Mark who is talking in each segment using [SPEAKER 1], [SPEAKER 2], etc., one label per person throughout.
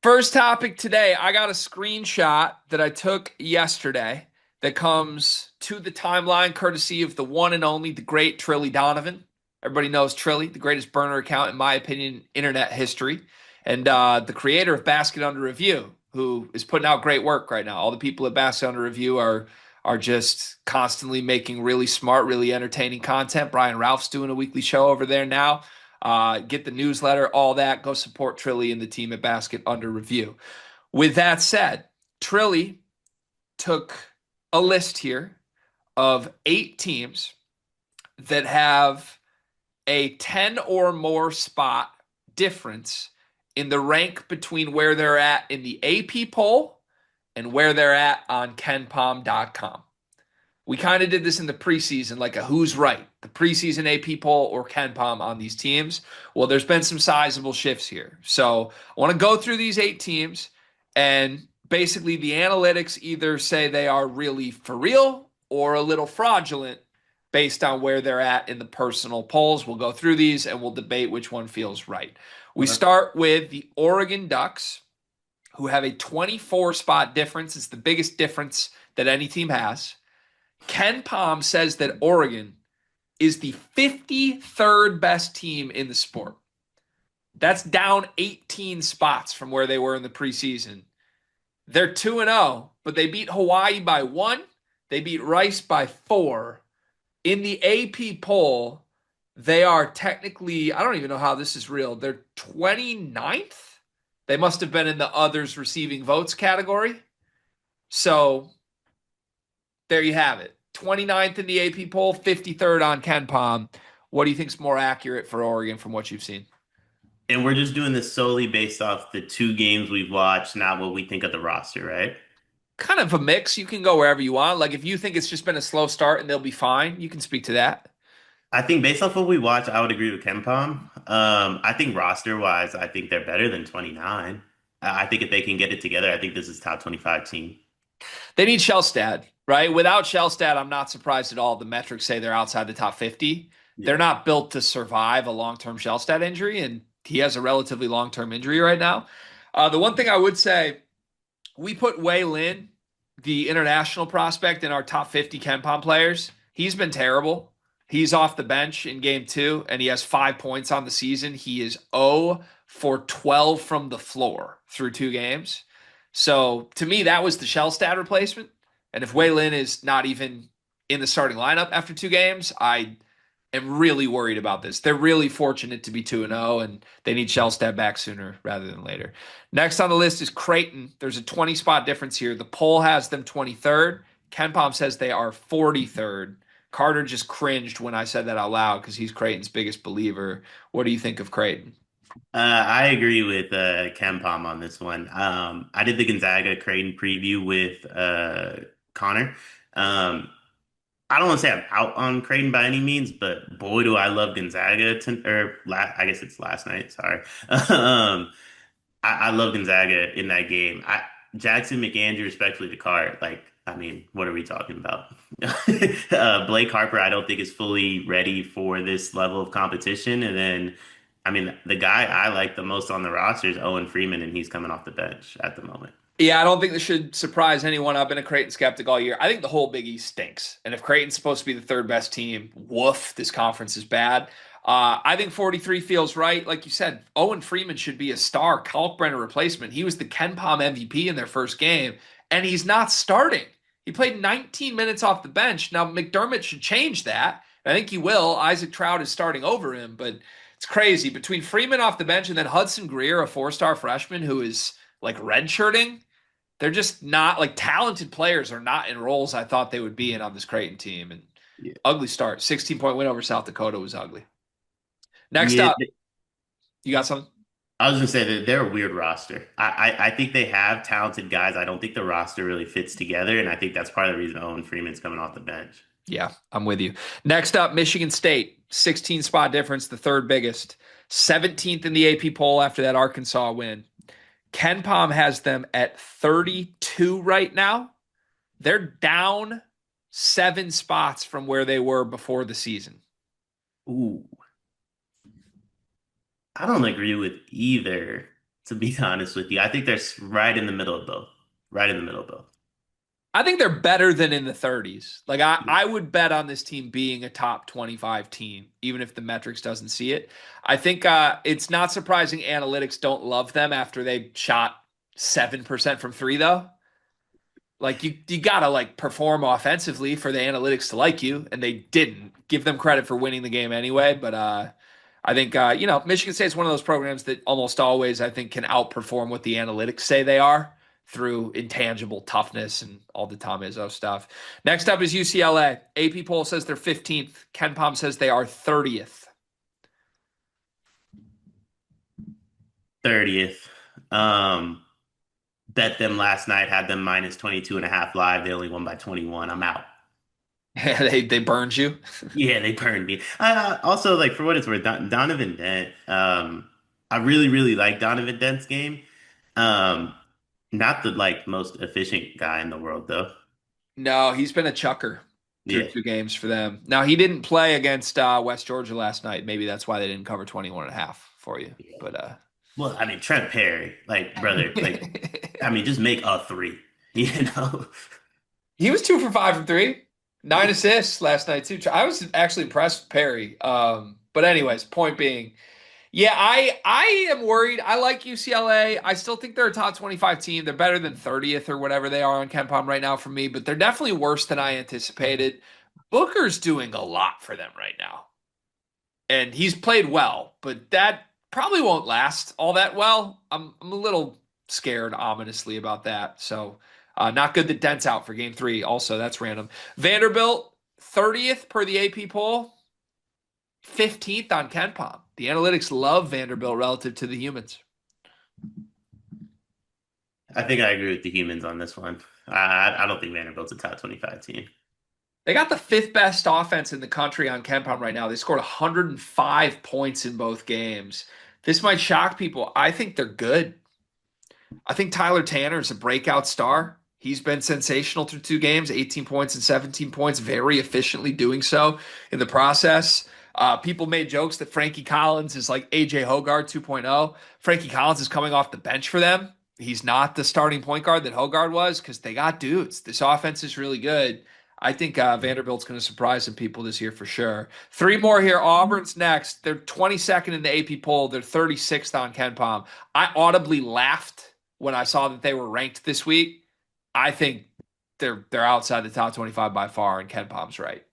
[SPEAKER 1] First topic today, I got a screenshot that I took yesterday that comes to the timeline courtesy of the one and only, the great Trilly Donovan. Everybody knows Trilly, the greatest burner account, in my opinion, in internet history, and the creator of Basket Under Review, who is putting out great work right now. All the people at Basket Under Review are just constantly making really smart, really entertaining content. Brian Ralph's doing a weekly show over there now. Get the newsletter, all that. Go support Trilly and the team at Basket Under Review. With that said, Trilly took a list here of 8 teams that have a 10 or more spot difference in the rank between where they're at in the AP poll and where they're at on KenPom.com. We kind of did this in the preseason, like a who's right, the preseason AP poll or KenPom on these teams. Well, there's been some sizable shifts here. So I want to go through these 8 teams, and basically the analytics either say they are really for real or a little fraudulent based on where they're at in the personal polls. We'll go through these and we'll debate which one feels right. We start with the Oregon Ducks, who have a 24 spot difference. It's the biggest difference that any team has. KenPom says that Oregon is the 53rd best team in the sport. That's down 18 spots from where they were in the preseason. They're 2-0, but they beat Hawaii by 1. They beat Rice by 4. In the AP poll, they are technically, I don't even know how this is real, they're 29th. They must have been in the others receiving votes category. So there you have it. 29th in the AP poll, 53rd on KenPom. What do you think is more accurate for Oregon from what you've seen?
[SPEAKER 2] And we're just doing this solely based off the 2 games we've watched, not what we think of the roster, right?
[SPEAKER 1] Kind of a mix. You can go wherever you want. Like if you think it's just been a slow start and they'll be fine, you can speak to that.
[SPEAKER 2] I think based off what we watched, I would agree with KenPom. I think roster-wise, I think they're better than 29. I think if they can get it together, I think this is top 25 team.
[SPEAKER 1] They need Shellstad, right? Without Shellstad, I'm not surprised at all. The metrics say they're outside the top 50. They're
[SPEAKER 2] Yeah.
[SPEAKER 1] not built to survive a long-term Shellstad injury, and he has a relatively long-term injury right now. The one thing I would say, we put Wei Lin, the international prospect, in our top 50 KenPom players. He's been terrible. He's off the bench in game 2, and he has 5 points on the season. He is 0 for 12 from the floor through 2 games. So to me, that was the Shellstad replacement. And if Wei Lin is not even in the starting lineup after 2 games, I am really worried about this. They're really fortunate to be 2-0, and they need Shellstad back sooner rather than later. Next on the list is Creighton. There's a 20 spot difference here. The poll has them 23rd. KenPom says they are 43rd. Carter just cringed when I said that out loud because he's Creighton's biggest believer. What do you think of Creighton?
[SPEAKER 2] I agree with KenPom on this one. I did the Gonzaga Creighton preview with Connor. Um, I don't want to say I'm out on Creighton by any means, but boy, do I love Gonzaga. I guess it's last night. Sorry. I love Gonzaga in that game. Jackson McAndrew, especially the card. Like, I mean, what are we talking about? Blake Harper, I don't think is fully ready for this level of competition. And then, I mean, the guy I like the most on the roster is Owen Freeman, and he's coming off the bench at the moment.
[SPEAKER 1] Yeah, I don't think this should surprise anyone. I've been a Creighton skeptic all year. I think the whole Big East stinks. And if Creighton's supposed to be the third best team, woof, this conference is bad. I think 43 feels right. Like you said, Owen Freeman should be a star Kalkbrenner replacement. He was the KenPom MVP in their first game, and he's not starting. He played 19 minutes off the bench. Now, McDermott should change that. I think he will. Isaac Trout is starting over him, but it's crazy. Between Freeman off the bench and then Hudson Greer, a 4-star freshman who is like redshirting, they're just not like talented players are not in roles I thought they would be in on this Creighton team. And
[SPEAKER 2] Yeah.
[SPEAKER 1] ugly start. 16-point win over South Dakota was ugly. Next
[SPEAKER 2] Yeah,
[SPEAKER 1] up, you got something?
[SPEAKER 2] I was gonna say that they're a weird roster. I think they have talented guys. I don't think the roster really fits together, and I think that's part of the reason Owen Freeman's coming off the bench.
[SPEAKER 1] Yeah, I'm with you. Next up, Michigan State, 16 spot difference, the third biggest. 17th in the AP poll after that Arkansas win. KenPom has them at 32 right now. They're down 7 spots from where they were before the season.
[SPEAKER 2] Ooh, I don't agree with either. to be honest with you. I think they're right in the middle of both. Right in the middle of both.
[SPEAKER 1] I think they're better than in the 30s. Like I would bet on this team being a top 25 team, even if the metrics doesn't see it. I think it's not surprising analytics don't love them after they shot 7% from three, though. Like you gotta like perform offensively for the analytics to like you, and they didn't. Give them credit for winning the game anyway, but I think Michigan State is one of those programs that almost always I think can outperform what the analytics say they are through intangible toughness and all the Tom Izzo stuff. Next up is UCLA. AP poll says they're 15th. Ken Pom says they are 30th.
[SPEAKER 2] 30th. Um, Bet them last night, had them minus 22.5 live. They only won by 21. I'm out.
[SPEAKER 1] They burned you.
[SPEAKER 2] Yeah, they burned me. Also, like for what it's worth, Donovan Dent. I really, really like Donovan Dent's game. Um, Not the like most efficient guy in the world, though.
[SPEAKER 1] No, he's been a chucker through
[SPEAKER 2] Yeah,
[SPEAKER 1] two games for them. Now, he didn't play against West Georgia last night. Maybe that's why they didn't cover 21.5 for you.
[SPEAKER 2] yeah.
[SPEAKER 1] But
[SPEAKER 2] Well, I mean, Trent Perry, like brother, like I mean, just make a three, you know?
[SPEAKER 1] he was 2 for 5 from three, 9 assists last night too. I was actually impressed with Perry. But anyways, point being, yeah, I am worried. I like UCLA. I still think they're a top 25 team. They're better than 30th or whatever they are on Ken Pom right now for me, but they're definitely worse than I anticipated. Booker's doing a lot for them right now. And he's played well, but that probably won't last all that well. I'm a little scared, ominously, about that. So, not good that Dent's out for game three. Also, that's random. Vanderbilt, 30th per the AP poll, 15th on Ken Pom. The analytics love Vanderbilt relative to the humans.
[SPEAKER 2] I think I agree with the humans on this one. I don't think Vanderbilt's a top 25 team.
[SPEAKER 1] They got the fifth best offense in the country on Ken Pom right now. They scored 105 points in both games. This might shock people. I think they're good. I think Tyler Tanner is a breakout star. He's been sensational through two games, 18 points and 17 points, very efficiently doing so in the process. People made jokes that Frankie Collins is like AJ Hoggard 2.0. Frankie Collins is coming off the bench for them. He's not the starting point guard that Hoggard was because they got dudes. This offense is really good. I think Vanderbilt's going to surprise some people this year for sure. Three more here. Auburn's next. They're 22nd in the AP poll. They're 36th on Ken Pom. I audibly laughed when I saw that they were ranked this week. I think they're outside the top 25 by far, and Ken Pom's right.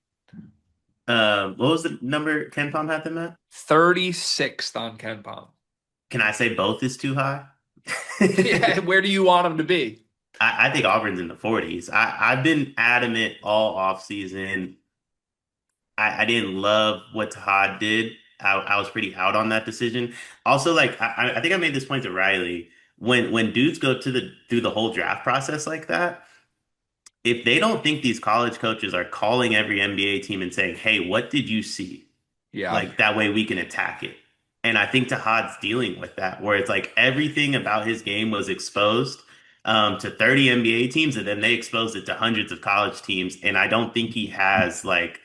[SPEAKER 2] What was the number Ken Pom had them at?
[SPEAKER 1] 36th on Ken Pom.
[SPEAKER 2] Can I say both is too high?
[SPEAKER 1] Yeah, where do you want them to be?
[SPEAKER 2] I think Auburn's in the 40s. I've been adamant all off season. I didn't love what Todd did. I was pretty out on that decision. Also, like I think I made this point to Riley. When dudes go to the through the whole draft process like that, if they don't think these college coaches are calling every NBA team and saying, "Hey, what did you see?"
[SPEAKER 1] Yeah.
[SPEAKER 2] Like that way we can attack it. And I think Tahad's dealing with that, where it's like everything about his game was exposed to 30 NBA teams, and then they exposed it to hundreds of college teams. And I don't think he has like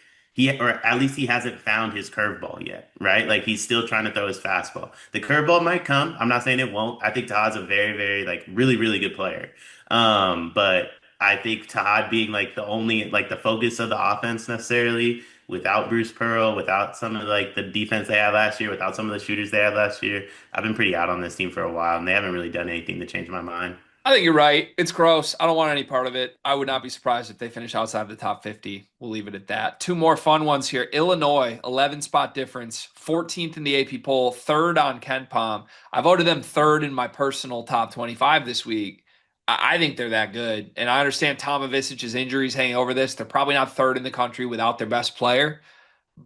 [SPEAKER 2] or at least he hasn't found his curveball yet, right? Like he's still trying to throw his fastball. The curveball might come. I'm not saying it won't. I think Tahad's a very, very like really, really good player. But I think Tahad being like the only like the focus of the offense necessarily without Bruce Pearl, without some of like the defense they had last year, without some of the shooters they had last year. I've been pretty out on this team for a while, and they haven't really done anything to change my mind.
[SPEAKER 1] I think you're right. It's gross. I don't want any part of it. I would not be surprised if they finish outside of the top 50. We'll leave it at that. Two more fun ones here. Illinois, 11 spot difference, 14th in the AP poll, third on Ken Pom. I voted them third in my personal top 25 this week. I think they're that good. And I understand Tom Ivicic's injuries hanging over this. They're probably not third in the country without their best player,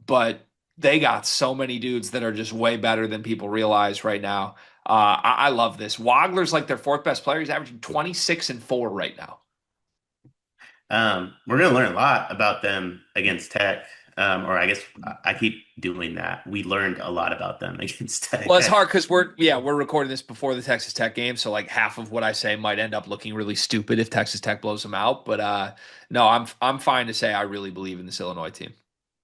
[SPEAKER 1] but they got so many dudes that are just way better than people realize right now. I love this. Wagler's like their fourth best player. He's averaging 26 and 4 right now.
[SPEAKER 2] We're going to learn a lot about them against Tech. Or I guess I keep doing that. We learned a lot about them against Tech.
[SPEAKER 1] Well, it's hard because we're recording this before the Texas Tech game, so like half of what I say might end up looking really stupid if Texas Tech blows them out. But no, I'm fine to say I really believe in this Illinois team.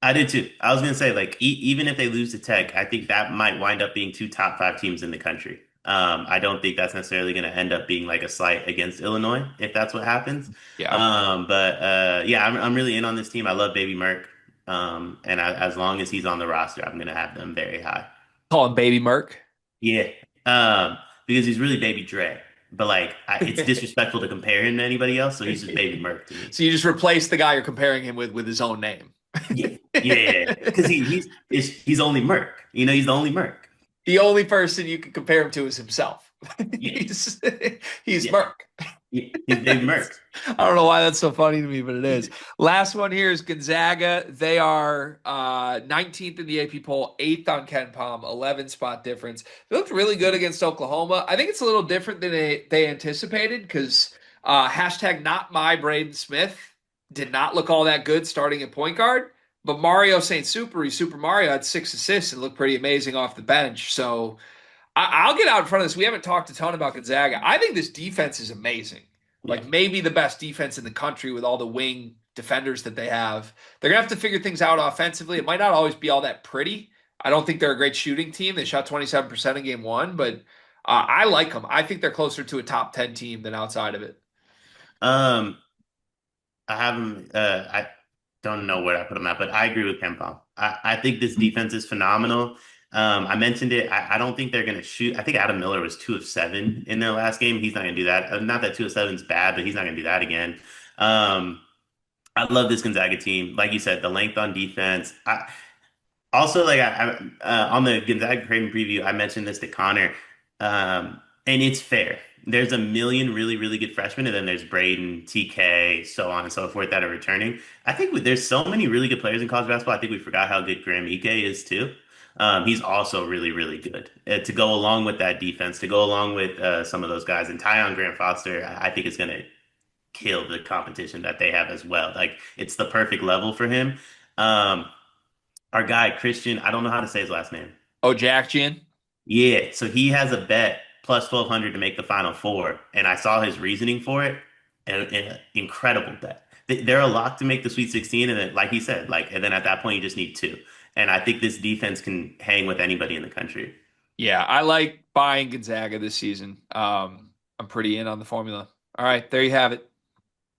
[SPEAKER 2] I did too. I was going to say, like, even if they lose to Tech, I think that might wind up being two top five teams in the country. I don't think that's necessarily going to end up being like a slight against Illinois if that's what happens.
[SPEAKER 1] Yeah.
[SPEAKER 2] But yeah, I'm really in on this team. I love Baby Merck. And as long as he's on the roster, I'm going to have them very high.
[SPEAKER 1] Call him Baby Merc.
[SPEAKER 2] Yeah. Because he's really Baby Dre. But like, it's disrespectful to compare him to anybody else, so he's just Baby Merck to me.
[SPEAKER 1] So you just replace the guy you're comparing him with his own name.
[SPEAKER 2] Yeah, yeah, because he's only Merck. He's the only Merck.
[SPEAKER 1] The only person you can compare him to is himself.
[SPEAKER 2] Yeah,
[SPEAKER 1] he's he's
[SPEAKER 2] yeah,
[SPEAKER 1] Merc.
[SPEAKER 2] yeah. He's Baby Merck.
[SPEAKER 1] I don't know why that's so funny to me, but it is. Last one here is Gonzaga. They are 19th in the AP poll, 8th on Ken Palm, 11 spot difference. They looked really good against Oklahoma. I think it's a little different than they anticipated because hashtag not my Braden Smith did not look all that good starting at point guard. But Mario St. Super Mario had 6 assists and looked pretty amazing off the bench. So I'll get out in front of this. We haven't talked a ton about Gonzaga. I think this defense is amazing.
[SPEAKER 2] Yeah.
[SPEAKER 1] Like maybe the best defense in the country with all the wing defenders that they have. They're gonna have to figure things out offensively. It might not always be all that pretty. I don't think they're a great shooting team. They shot 27% in game one, but I like them. I think they're closer to a top 10 team than outside of it.
[SPEAKER 2] Um, I have him. I don't know where I put him at, but I agree with Kempom. I think this defense is phenomenal. I mentioned it. I don't think they're going to shoot. I think Adam Miller was 2 of 7 in their last game. He's not going to do that. Not that 2 of 7 is bad, but he's not going to do that again. I love this Gonzaga team. Like you said, the length on defense. Also, like on the Gonzaga Creighton preview, I mentioned this to Connor, and it's fair. There's a million really, really good freshmen, and then there's Braden, TK, so on and so forth that are returning. I think there's so many really good players in college basketball. I think we forgot how good Graham Ike is too. He's also really, really good to go along with that defense, to go along with some of those guys. And Tyon Grant Foster, I think is going to kill the competition that they have as well. Like it's the perfect level for him. Um, our guy Christian, I don't know how to say his last name.
[SPEAKER 1] Oh, Jack Gian?
[SPEAKER 2] Yeah, so he has a bet plus 1,200 to make the Final Four, and I saw his reasoning for it, and an incredible bet. They're a lock to make the Sweet 16, and then, like he said, and then at that point you just need two. And I think this defense can hang with anybody in the country.
[SPEAKER 1] Yeah, I like buying Gonzaga this season. I'm pretty in on the formula. All right, there you have it.